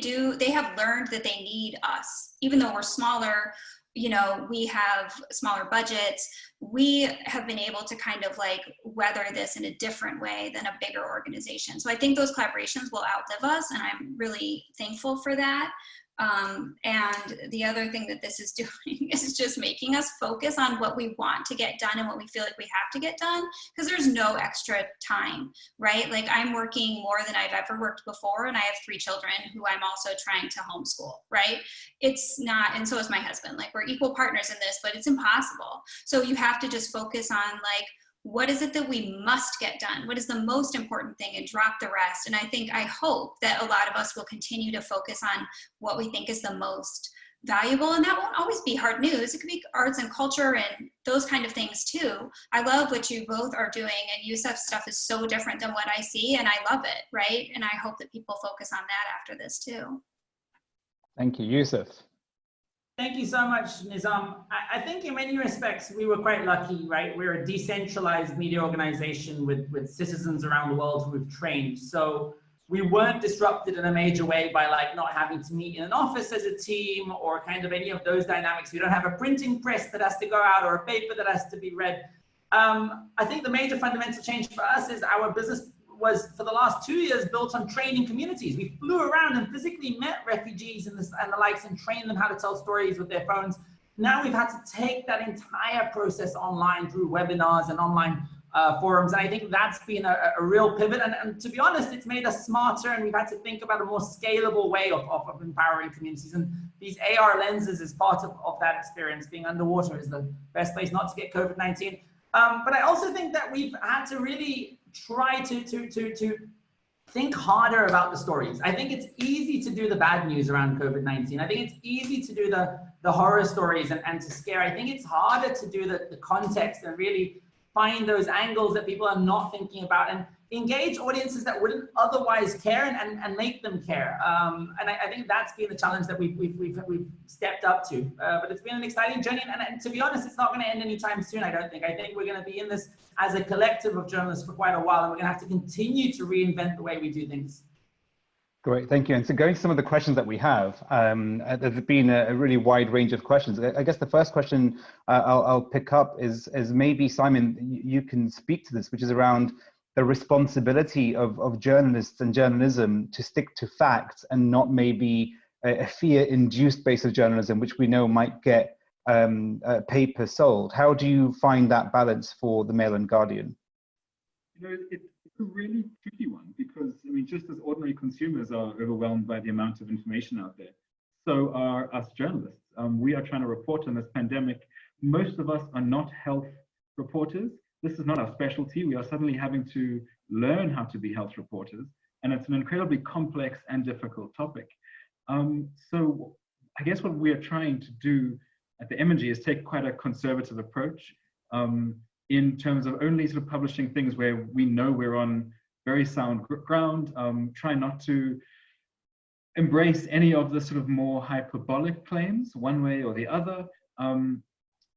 have learned that they need us, even though we're smaller, we have smaller budgets. We have been able to kind of like weather this in a different way than a bigger organization. So I think those collaborations will outlive us, and I'm really thankful for that. And the other thing that this is doing is just making us focus on what we want to get done and what we feel like we have to get done, because there's no extra time, right? Like I'm working more than I've ever worked before, and I have 3 children who I'm also trying to homeschool, right? It's not, and so is my husband, like we're equal partners in this, but it's impossible. So you have to just focus on like, what is it that we must get done? What is the most important thing, and drop the rest? And I hope that a lot of us will continue to focus on what we think is the most valuable. And that won't always be hard news. It could be arts and culture and those kind of things too. I love what you both are doing, and Yusuf's stuff is so different than what I see, and I love it, right? And I hope that people focus on that after this too. Thank you, Yusuf. Thank you so much, Nizam. I think in many respects, we were quite lucky, right? We're a decentralized media organization with citizens around the world who we've trained. So we weren't disrupted in a major way by like not having to meet in an office as a team or kind of any of those dynamics. We don't have a printing press that has to go out or a paper that has to be read. I think the major fundamental change for us is our business was for the last 2 years built on training communities. We flew around and physically met refugees and the likes and trained them how to tell stories with their phones. Now we've had to take that entire process online through webinars and online forums. And I think that's been a real pivot. And to be honest, it's made us smarter, and we've had to think about a more scalable way of empowering communities. And these AR lenses is part of that experience. Being underwater is the best place not to get COVID-19. But I also think that we've had to really try to think harder about the stories. I think it's easy to do the bad news around COVID-19. I think it's easy to do the horror stories and to scare. I think it's harder to do the context and really find those angles that people are not thinking about. And engage audiences that wouldn't otherwise care and make them care. And I think that's been the challenge that we've stepped up to. But it's been an exciting journey. And to be honest, it's not going to end anytime soon, I don't think. I think we're going to be in this as a collective of journalists for quite a while, and we're going to have to continue to reinvent the way we do things. Great, thank you. And so going to some of the questions that we have, there's been a really wide range of questions. I guess the first question I'll pick up is maybe, Simon, you can speak to this, which is around the responsibility of journalists and journalism to stick to facts and not maybe a fear-induced base of journalism, which we know might get paper sold. How do you find that balance for the Mail and Guardian? You know, it's a really tricky one because, I mean, just as ordinary consumers are overwhelmed by the amount of information out there, so are us journalists. We are trying to report on this pandemic. Most of us are not health reporters. This is not our specialty. We are suddenly having to learn how to be health reporters, and it's an incredibly complex and difficult topic. So I guess what we are trying to do at the M&G is take quite a conservative approach in terms of only sort of publishing things where we know we're on very sound ground, try not to embrace any of the sort of more hyperbolic claims one way or the other,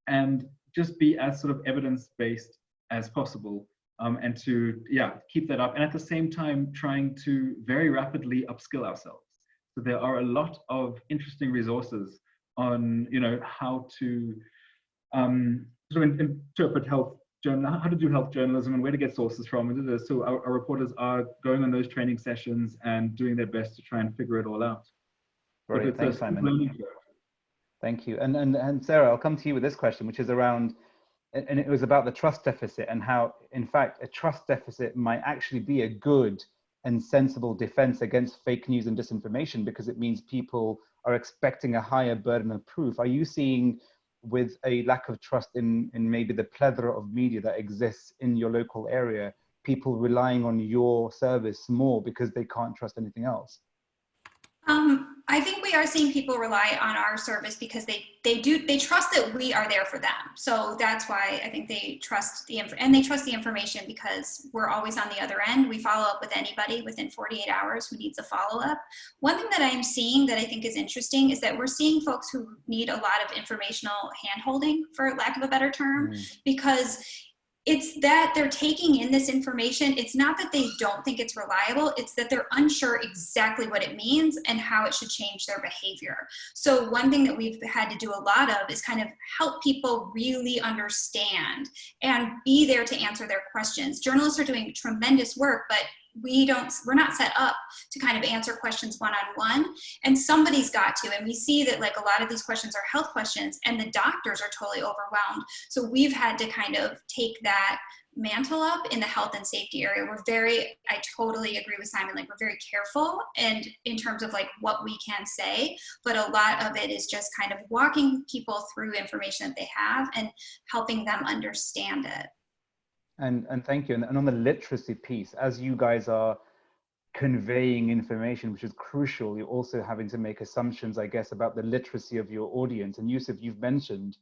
and just be as sort of evidence-based as possible, and to keep that up, and at the same time trying to very rapidly upskill ourselves. So there are a lot of interesting resources on, you know, how to sort of interpret health journal, how to do health journalism and where to get sources from. So our reporters are going on those training sessions and doing their best to try and figure it all out. Right, thanks, Simon. Thank you. And Sarah, I'll come to you with this question, which is around, and it was about the trust deficit and how, in fact, a trust deficit might actually be a good and sensible defense against fake news and disinformation, because it means people are expecting a higher burden of proof. Are you seeing, with a lack of trust in maybe the plethora of media that exists in your local area, people relying on your service more because they can't trust anything else? I think we are seeing people rely on our service because they trust that we are there for them. So that's why I think they trust the information because we're always on the other end. We follow up with anybody within 48 hours who needs a follow-up. One thing that I am seeing that I think is interesting is that we're seeing folks who need a lot of informational hand-holding, for lack of a better term, because it's that they're taking in this information. It's not that they don't think it's reliable, it's that they're unsure exactly what it means and how it should change their behavior. So one thing that we've had to do a lot of is kind of help people really understand and be there to answer their questions. Journalists are doing tremendous work, but we're not set up to kind of answer questions one-on-one, and somebody's got to. And we see that like a lot of these questions are health questions and the doctors are totally overwhelmed. So we've had to kind of take that mantle up in the health and safety area. I totally agree with Simon, like we're very careful and in terms of like what we can say, but a lot of it is just kind of walking people through information that they have and helping them understand it. And thank you. And on the literacy piece, as you guys are conveying information, which is crucial, you're also having to make assumptions, I guess, about the literacy of your audience. And Yusuf, you've mentioned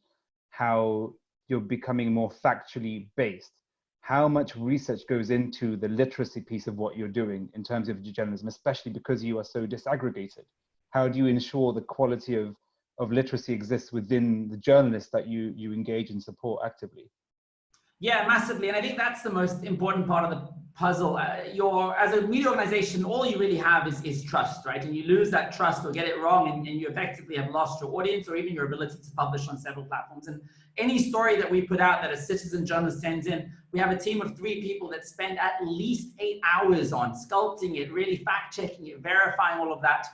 how you're becoming more factually based. How much research goes into the literacy piece of what you're doing in terms of journalism, especially because you are so disaggregated? How do you ensure the quality of literacy exists within the journalists that you engage and support actively? Yeah, massively. And I think that's the most important part of the puzzle. As a media organization, all you really have is trust, right? And you lose that trust or get it wrong, and you effectively have lost your audience or even your ability to publish on several platforms. And any story that we put out that a citizen journalist sends in, we have a team of 3 people that spend at least 8 hours on sculpting it, really fact-checking it, verifying all of that.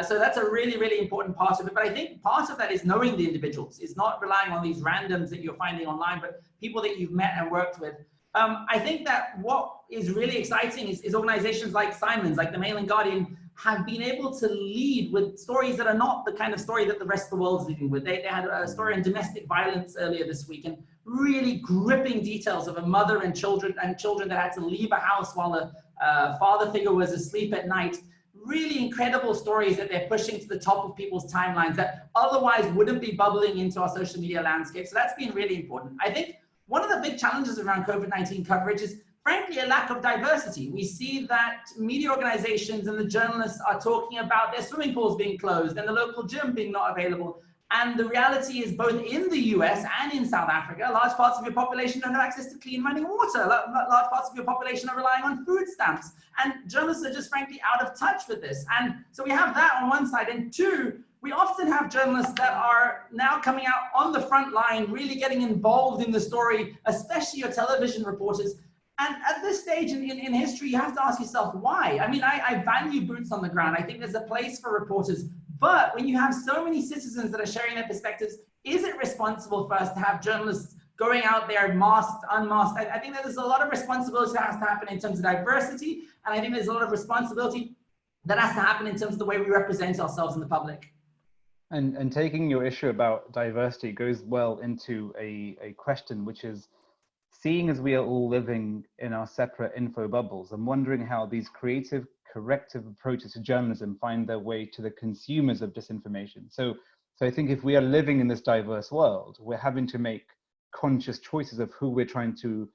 So that's a really, really important part of it. But I think part of that is knowing the individuals. It's not relying on these randoms that you're finding online, but people that you've met and worked with. I think that what is really exciting is organizations like Simon's, like the Mail and Guardian, have been able to lead with stories that are not the kind of story that the rest of the world is leading with. They had a story on domestic violence earlier this week, and really gripping details of a mother and children that had to leave a house while the father figure was asleep at night. Really incredible stories that they're pushing to the top of people's timelines that otherwise wouldn't be bubbling into our social media landscape. So that's been really important. I think one of the big challenges around COVID-19 coverage is frankly, a lack of diversity. We see that media organizations and the journalists are talking about their swimming pools being closed and the local gym being not available. And the reality is, both in the US and in South Africa, large parts of your population don't have access to clean running water. Large parts of your population are relying on food stamps. And journalists are just frankly out of touch with this. And so we have that on one side. And two, we often have journalists that are now coming out on the front line, really getting involved in the story, especially your television reporters. And at this stage in history, you have to ask yourself why. I mean, I value boots on the ground. I think there's a place for reporters. But when you have so many citizens that are sharing their perspectives, is it responsible for us to have journalists going out there masked, unmasked? I think that there's a lot of responsibility that has to happen in terms of diversity. And I think there's a lot of responsibility that has to happen in terms of the way we represent ourselves in the public. And taking your issue about diversity goes well into a question, which is, seeing as we are all living in our separate info bubbles, I'm wondering how these creative, corrective approaches to journalism find their way to the consumers of disinformation. So I think if we are living in this diverse world, we're having to make conscious choices of who we're trying to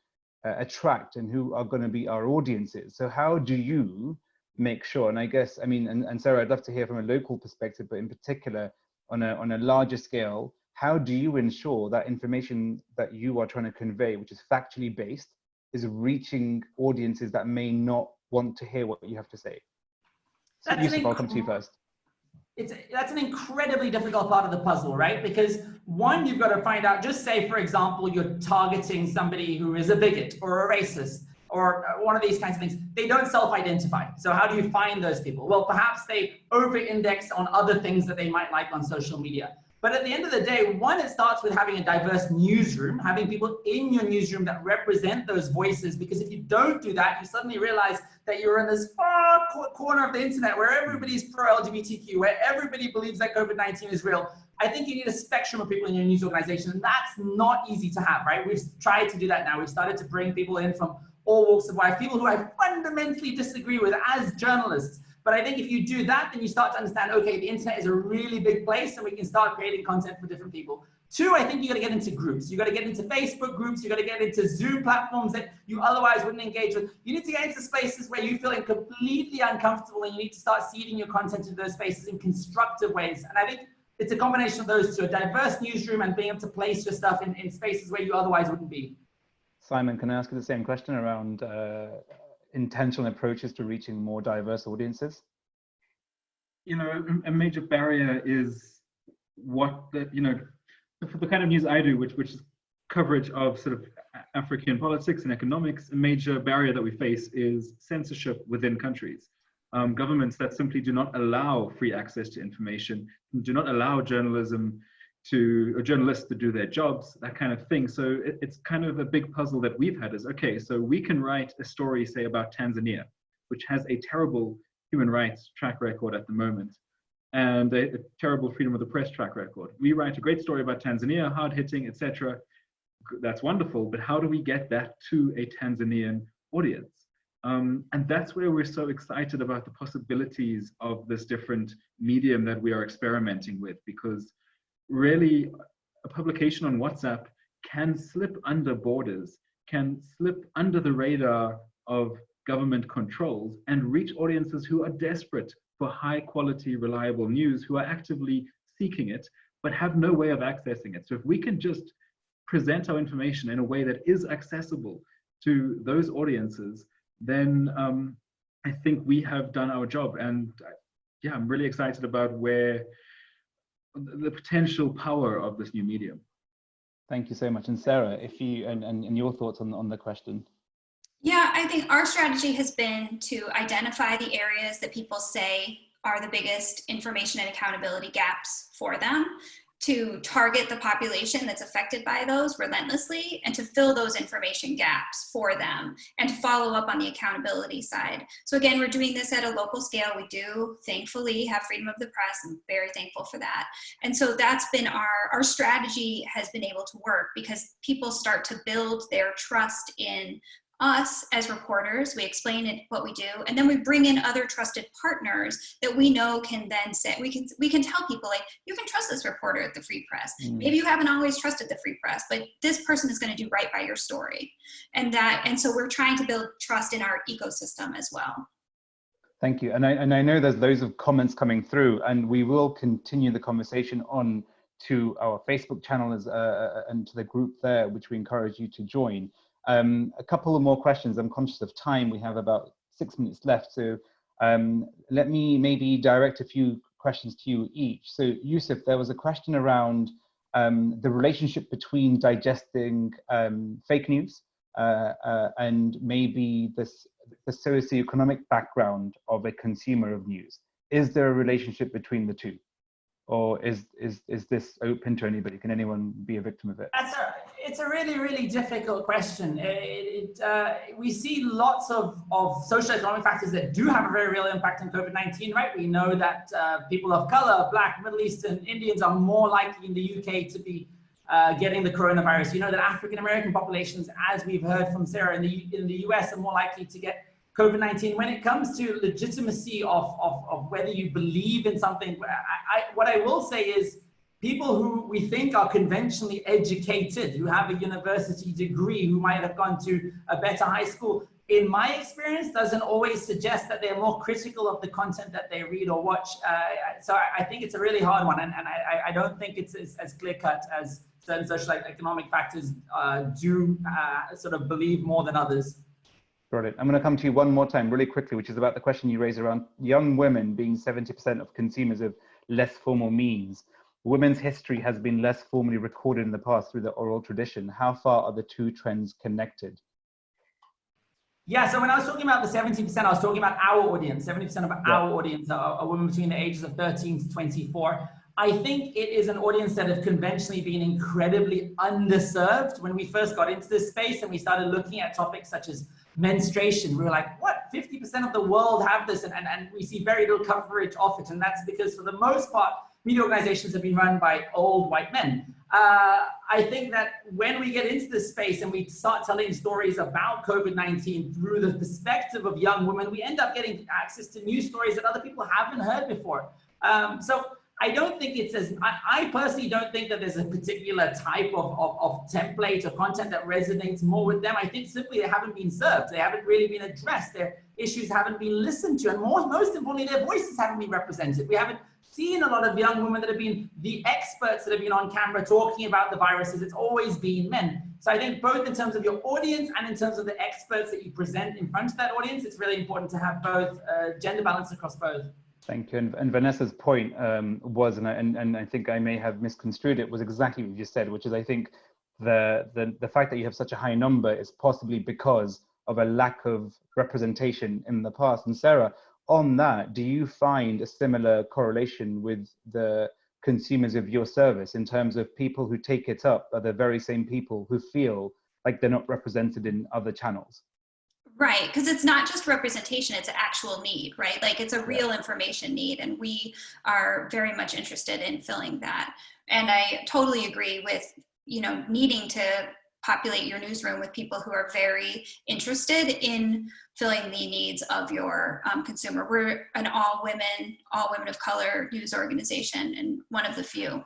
attract and who are going to be our audiences. So how do you make sure, and I guess, I mean, and Sarah, I'd love to hear from a local perspective, but in particular, on a larger scale, how do you ensure that information that you are trying to convey, which is factually based, is reaching audiences that may not want to hear what you have to say? So Yusuf, I'll come to you first. That's an incredibly difficult part of the puzzle, right? Because one, you've got to find out, just say, for example, you're targeting somebody who is a bigot or a racist or one of these kinds of things. They don't self-identify. So how do you find those people? Well, perhaps they over-index on other things that they might like on social media. But at the end of the day, one, it starts with having a diverse newsroom, having people in your newsroom that represent those voices. Because if you don't do that, you suddenly realize that you're in this far corner of the internet where everybody's pro-LGBTQ, where everybody believes that COVID-19 is real. I think you need a spectrum of people in your news organization, and that's not easy to have, right? We've tried to do that now. We've started to bring people in from all walks of life, people who I fundamentally disagree with as journalists. But I think if you do that, then you start to understand, okay, the internet is a really big place and we can start creating content for different people. Two, I think you got to get into groups. You got to get into Facebook groups. You got to get into Zoom platforms that you otherwise wouldn't engage with. You need to get into spaces where you feel completely uncomfortable, and you need to start seeding your content into those spaces in constructive ways. And I think it's a combination of those two, a diverse newsroom and being able to place your stuff in spaces where you otherwise wouldn't be. Simon, can I ask you the same question around intentional approaches to reaching more diverse audiences? You know, a major barrier is for the kind of news I do, which is coverage of sort of African politics and economics, a major barrier that we face is censorship within countries. Governments that simply do not allow free access to information, do not allow journalists to do their jobs, that kind of thing. So it's kind of a big puzzle that we've had is, okay, so we can write a story, say, about Tanzania, which has a terrible human rights track record at the moment, and a terrible freedom of the press track record. We write a great story about Tanzania, hard-hitting, etc. That's wonderful, but how do we get that to a Tanzanian audience? And that's where we're so excited about the possibilities of this different medium that we are experimenting with, because really a publication on WhatsApp can slip under borders, can slip under the radar of government controls and reach audiences who are desperate for high quality, reliable news, who are actively seeking it, but have no way of accessing it. So if we can just present our information in a way that is accessible to those audiences, then I think we have done our job. And yeah, I'm really excited about where the potential power of this new medium. Thank you so much. And Sarah, if you and your thoughts on the question. Yeah, I think our strategy has been to identify the areas that people say are the biggest information and accountability gaps for them, to target the population that's affected by those relentlessly, and to fill those information gaps for them, and to follow up on the accountability side. So again, we're doing this at a local scale. We do, thankfully, have freedom of the press. I'm very thankful for that. And so that's been our strategy has been able to work, because people start to build their trust in us as reporters, we explain it, what we do, and then we bring in other trusted partners that we know can then say, we can tell people, like, you can trust this reporter at the Free Press. Maybe you haven't always trusted the Free Press, but this person is going to do right by your story. And so we're trying to build trust in our ecosystem as well. Thank you. And I know there's loads of comments coming through, and we will continue the conversation on to our Facebook channel and to the group there, which we encourage you to join. A couple of more questions. I'm conscious of time. We have about 6 minutes left. So let me maybe direct a few questions to you each. So Yusuf, there was a question around the relationship between digesting fake news and maybe the socioeconomic background of a consumer of news. Is there a relationship between the two? Or is this open to anybody? Can anyone be a victim of it? It's a really, really difficult question. We see lots of socioeconomic factors that do have a very real impact on COVID-19, right? We know that people of color, Black, Middle Eastern, Indians are more likely in the UK to be getting the coronavirus. You know that African-American populations, as we've heard from Sarah, in the US are more likely to get COVID-19. When it comes to legitimacy of whether you believe in something, what I will say is people who we think are conventionally educated, who have a university degree, who might have gone to a better high school, in my experience, doesn't always suggest that they're more critical of the content that they read or watch. So I think it's a really hard one, and I don't think it's as clear-cut as certain social economic factors do sort of believe more than others. Brilliant. I'm going to come to you one more time really quickly, which is about the question you raised around young women being 70% of consumers of less formal means. Women's history has been less formally recorded in the past through the oral tradition. How far are the two trends connected? Yeah, so when I was talking about the 70%, I was talking about our audience. 70% of our audience are women between the ages of 13 to 24. I think it is an audience that has conventionally been incredibly underserved. When we first got into this space and we started looking at topics such as menstruation, we were like, what, 50% of the world have this, and we see very little coverage of it. And that's because for the most part, media organizations have been run by old white men. I think that when we get into this space and we start telling stories about COVID-19 through the perspective of young women, we end up getting access to new stories that other people haven't heard before. So I don't think it's as, I personally don't think that there's a particular type of template or content that resonates more with them. I think simply they haven't been served. They haven't really been addressed. Their issues haven't been listened to. And most importantly, their voices haven't been represented. We haven't seen a lot of young women that have been the experts that have been on camera talking about the viruses. It's always been men. So I think both in terms of your audience and in terms of the experts that you present in front of that audience, it's really important to have both gender balance across both. Thank you. And Vanessa's point was, and I think I may have misconstrued it, was exactly what you just said, which is I think the fact that you have such a high number is possibly because of a lack of representation in the past. And Sarah, on that, do you find a similar correlation with the consumers of your service in terms of people who take it up are the very same people who feel like they're not represented in other channels? Right, because it's not just representation, it's an actual need, right? Like it's a real information need, and we are very much interested in filling that. And I totally agree with, you know, needing to populate your newsroom with people who are very interested in filling the needs of your consumer. We're an all women of color news organization, and one of the few.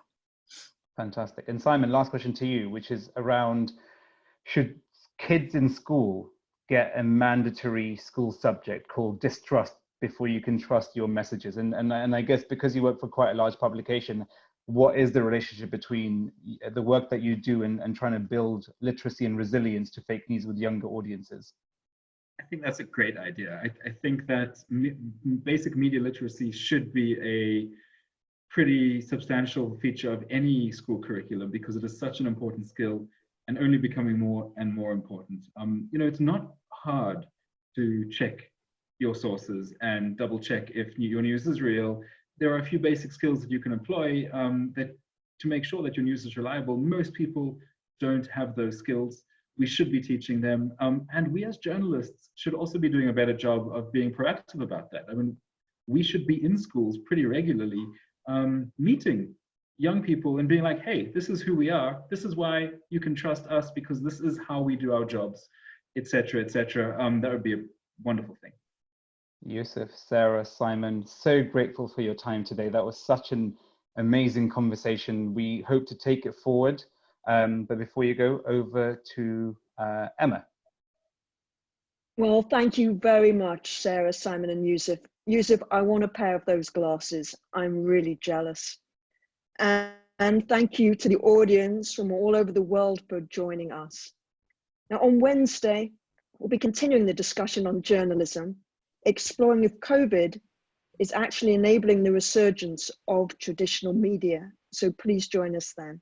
Fantastic. And Simon, last question to you, which is around, should kids in school get a mandatory school subject called distrust before you can trust your messages? And I guess because you work for quite a large publication, what is the relationship between the work that you do and trying to build literacy and resilience to fake news with younger audiences? I think that's a great idea. I think that basic media literacy should be a pretty substantial feature of any school curriculum because it is such an important skill and only becoming more and more important. You know, it's not hard to check your sources and double check if your news is real. There are a few basic skills that you can employ to make sure that your news is reliable. Most people don't have those skills. We should be teaching them. And we as journalists should also be doing a better job of being proactive about that. I mean, we should be in schools pretty regularly, meeting young people and being like, hey, this is who we are. This is why you can trust us, because this is how we do our jobs. etc., etc. That would be a wonderful thing. Yusuf, Sarah, Simon, so grateful for your time today. That was such an amazing conversation. We hope to take it forward. But before you go, over to Emma. Well, thank you very much, Sarah, Simon, and Yusuf. Yusuf, I want a pair of those glasses. I'm really jealous. And thank you to the audience from all over the world for joining us. Now, on Wednesday, we'll be continuing the discussion on journalism, exploring if COVID is actually enabling the resurgence of traditional media. So please join us then.